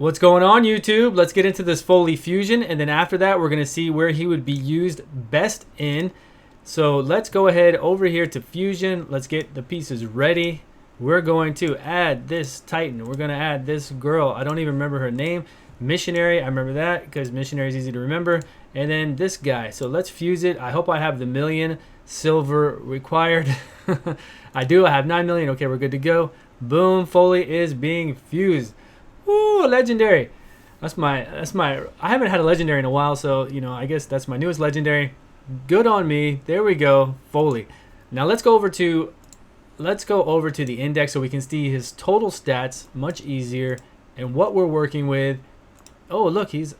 What's going on, YouTube? Let's get into this Foli fusion, and then after that we're going to see where he would be used best in. So let's go ahead over here to fusion. Let's get the pieces ready. We're going to add this Titan. We're going to add this girl. I don't even remember her name. Missionary, I remember that because missionary is easy to remember. And then this guy. So let's fuse it. I hope I have the million silver required. I do. I have 9 million. Okay, we're good to go. Boom, Foli is being fused. Ooh, legendary. That's my I haven't had a legendary in a while, so I guess that's my newest legendary. Good on me. There we go, Foli. Now let's go over to the index so we can see his total stats much easier and what we're working with. Oh, look, he's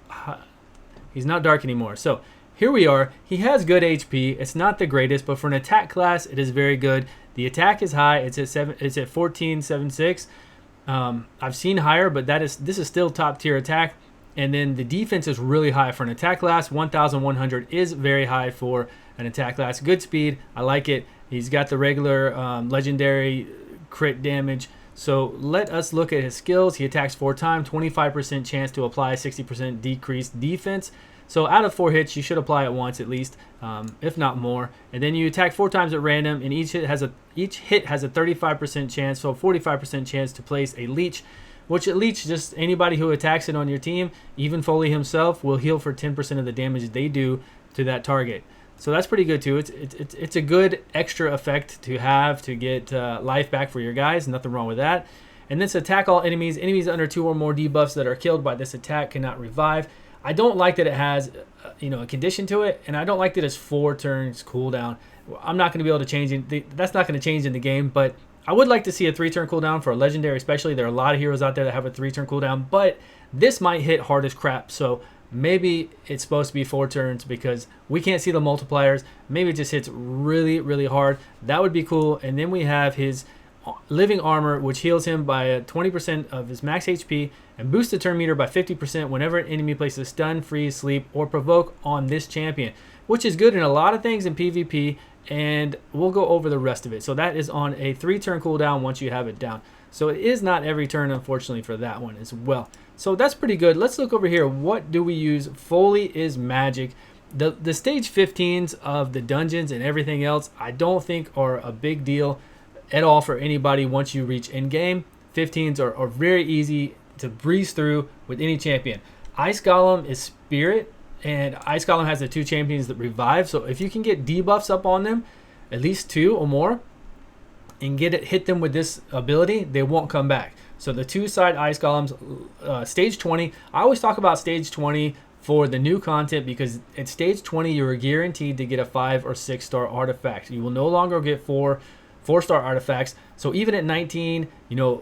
not dark anymore. So here we are. He has good HP. It's not the greatest, but for an attack class, it is very good. The attack is high. It's at 1476. I've seen higher, but this is still top tier attack. And then the defense is really high for an attack class. 1100 is very high for an attack class. Good speed. I like it. He's got the regular legendary crit damage. So let us look at his skills. He attacks 4 times, 25% chance to apply 60% decreased defense. So out of 4 hits, you should apply it once at least, if not more. And then you attack 4 times at random, and each hit has a 35% chance, so 45% chance to place a leech, which a leech, just anybody who attacks it on your team, even Foli himself, will heal for 10% of the damage they do to that target. So that's pretty good too. It's a good extra effect to have to get life back for your guys. Nothing wrong with that. And this attack all enemies. Enemies under 2 or more debuffs that are killed by this attack cannot revive. I don't like that it has, a condition to it, and I don't like that it's 4 turns cooldown. I'm not going to be able to change it. That's not going to change in the game, but I would like to see a 3-turn cooldown for a legendary, especially. There are a lot of heroes out there that have a 3-turn cooldown, but this might hit hard as crap. So maybe it's supposed to be 4 turns because we can't see the multipliers. Maybe it just hits really, really hard. That would be cool. And then we have his living armor, which heals him by 20% of his max HP and boosts the turn meter by 50% whenever an enemy places stun, freeze, sleep, or provoke on this champion, which is good in a lot of things in PvP, and we'll go over the rest of it. So that is on a 3-turn cooldown once you have it down. So it is not every turn, unfortunately, for that one as well. So that's pretty good. Let's look over here. What do we use? Foli is magic. The stage 15s of the dungeons and everything else, I don't think are a big deal at all for anybody once you reach in game. 15s are very easy to breeze through with any champion. Ice Golem is Spirit, and Ice Golem has the 2 champions that revive. So if you can get debuffs up on them, at least 2 or more, and hit them with this ability, they won't come back. So the 2-side Ice Golems, stage 20. I always talk about stage 20 for the new content because at stage 20 you are guaranteed to get a 5 or 6-star artifact. You will no longer get 4-star artifacts. So even at 19,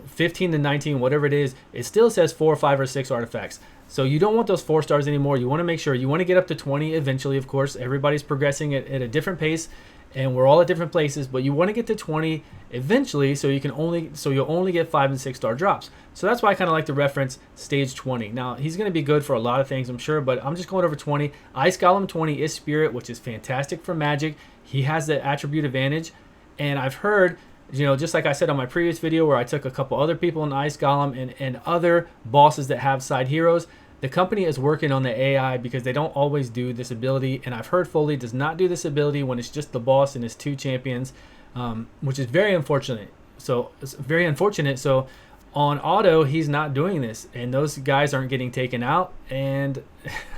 15 to 19, whatever it is, it still says 4, 5, or 6 artifacts. So you don't want those 4 stars anymore. You want to make sure you want to get up to 20 eventually. Of course, everybody's progressing at a different pace, and we're all at different places. But you want to get to 20 eventually, so you'll only get 5 and 6-star drops. So that's why I kind of like to reference stage 20. Now he's going to be good for a lot of things, I'm sure, but I'm just going over 20. Ice Golem 20 is Spirit, which is fantastic for magic. He has the attribute advantage. And I've heard, just like I said on my previous video where I took a couple other people in Ice Golem and other bosses that have side heroes, the company is working on the AI because they don't always do this ability. And I've heard Foli does not do this ability when it's just the boss and his 2 champions, which is very unfortunate. So it's very unfortunate. So on auto, he's not doing this, and those guys aren't getting taken out, and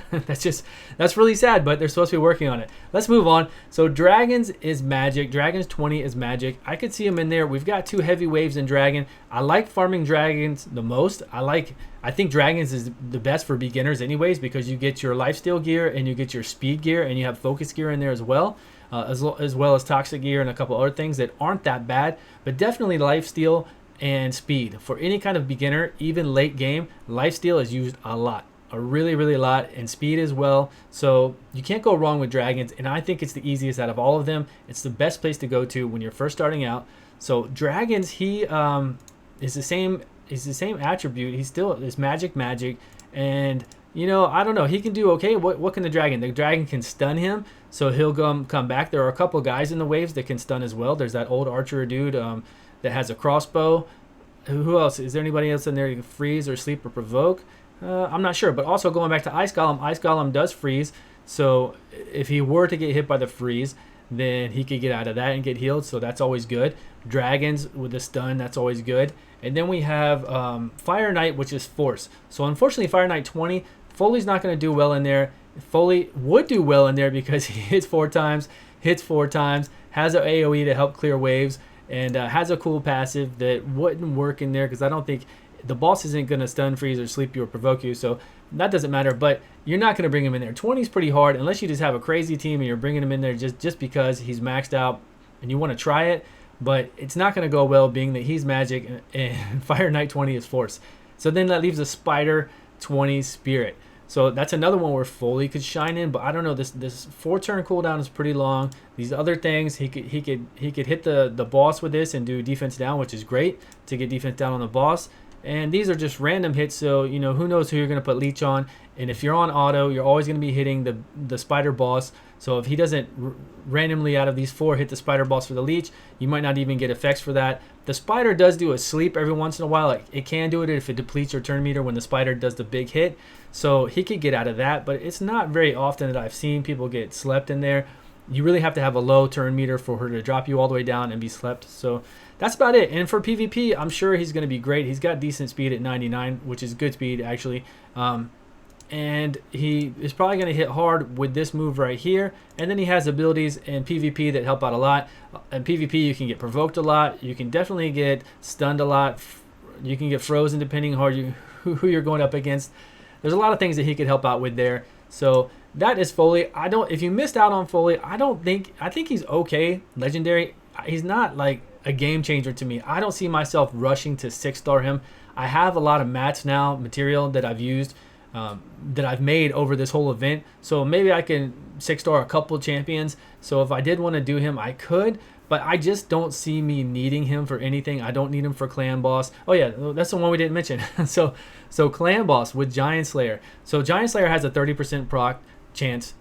that's really sad, but they're supposed to be working on it. Let's move on. So Dragons is magic. Dragons 20 is magic. I could see him in there. We've got 2 heavy waves in Dragon. I like farming Dragons the most. I think Dragons is the best for beginners anyways, because you get your lifesteal gear and you get your speed gear and you have focus gear in there as well. As well as toxic gear and a couple other things that aren't that bad, but definitely lifesteal and speed. For any kind of beginner, even late game, lifesteal is used a lot. A really, really lot, and speed as well. So you can't go wrong with Dragons, and I think it's the easiest out of all of them. It's the best place to go to when you're first starting out. So Dragons, he is the same attribute. He still is magic, and I don't know. He can do okay. What can the Dragon? The Dragon can stun him, so he'll come back. There are a couple guys in the waves that can stun as well. There's that old archer dude that has a crossbow. Who else? Is there anybody else in there you can freeze or sleep or provoke? I'm not sure. But also going back to Ice Golem does freeze. So if he were to get hit by the freeze, then he could get out of that and get healed. So that's always good. Dragons with the stun, that's always good. And then we have Fire Knight, which is Force. So unfortunately, Fire Knight 20, Foli's not going to do well in there. Foli would do well in there because he hits 4 times, has an AoE to help clear waves, and has a cool passive that wouldn't work in there because I don't think the boss isn't going to stun, freeze, or sleep you or provoke you. So that doesn't matter, but you're not going to bring him in there. 20 is pretty hard unless you just have a crazy team and you're bringing him in there just because he's maxed out and you want to try it. But it's not going to go well being that he's magic and Fire Knight 20 is Force. So then that leaves a Spider 20 Spirit. So that's another one where Foli could shine in, but I don't know. This 4-turn cooldown is pretty long. These other things, he could hit the boss with this and do defense down, which is great to get defense down on the boss. And these are just random hits, so you know who knows who you're going to put leech on. And if you're on auto, you're always going to be hitting the spider boss. So if he doesn't randomly out of these 4 hit the spider boss for the leech, you might not even get effects for that. The spider does do a sleep every once in a while. Like, it can do it if it depletes your turn meter when the spider does the big hit. So he could get out of that, but it's not very often that I've seen people get slept in there. You really have to have a low turn meter for her to drop you all the way down and be slept. So that's about it. And for PvP, I'm sure he's going to be great. He's got decent speed at 99, which is good speed actually. And he is probably going to hit hard with this move right here. And then he has abilities in PvP that help out a lot. In PvP, you can get provoked a lot. You can definitely get stunned a lot. You can get frozen depending on who you're going up against. There's a lot of things that he could help out with there. So that is Foli. If you missed out on Foli, I think he's okay. Legendary. He's not like a game changer to me. I don't see myself rushing to 6-star him. I have a lot of mats now, material that I've used, that I've made over this whole event. So maybe I can 6-star a couple champions. So if I did want to do him, I could. But I just don't see me needing him for anything. I don't need him for Clan Boss. Oh yeah, that's the one we didn't mention. so Clan Boss with Giant Slayer. So Giant Slayer has a 30% proc chance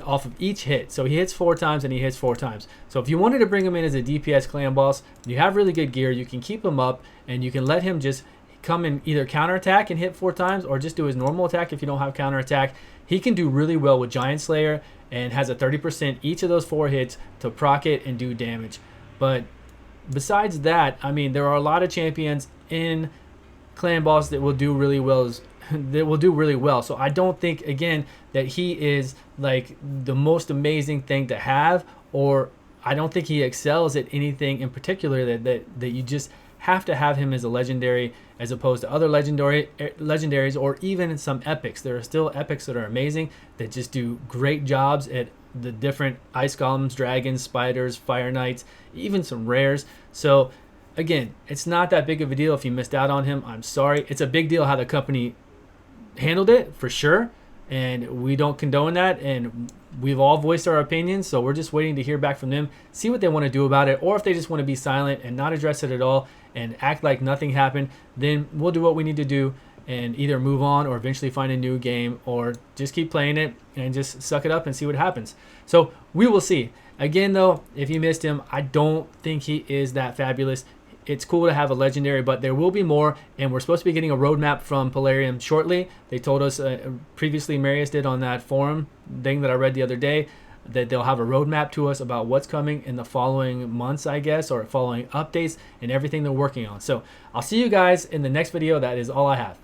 off of each hit. So he hits 4 times and he hits 4 times. So if you wanted to bring him in as a DPS Clan Boss, you have really good gear. You can keep him up and you can let him just come and either counterattack and hit 4 times or just do his normal attack if you don't have counterattack. He can do really well with Giant Slayer and has a 30% each of those 4 hits to proc it and do damage. But besides that, I mean, there are a lot of champions in Clan Boss that will do really well. So I don't think, again, that he is like the most amazing thing to have, or I don't think he excels at anything in particular that you just have to have him as a legendary as opposed to other legendaries or even some epics. There are still epics that are amazing that just do great jobs at the different ice golems, dragons, spiders, fire knights, even some rares. So again, it's not that big of a deal if you missed out on him. I'm sorry. It's a big deal how the company handled it, for sure, and we don't condone that, and we've all voiced our opinions, so we're just waiting to hear back from them, see what they want to do about it, or if they just want to be silent and not address it at all and act like nothing happened. Then we'll do what we need to do and either move on or eventually find a new game or just keep playing it and just suck it up and see what happens. So we will see. Again though, if you missed him, I don't think he is that fabulous. It's cool to have a legendary, but there will be more, and we're supposed to be getting a roadmap from Polarium shortly. They told us previously, Marius did on that forum thing that I read the other day, that they'll have a roadmap to us about what's coming in the following months, I guess, or following updates and everything they're working on. So I'll see you guys in the next video. That is all I have.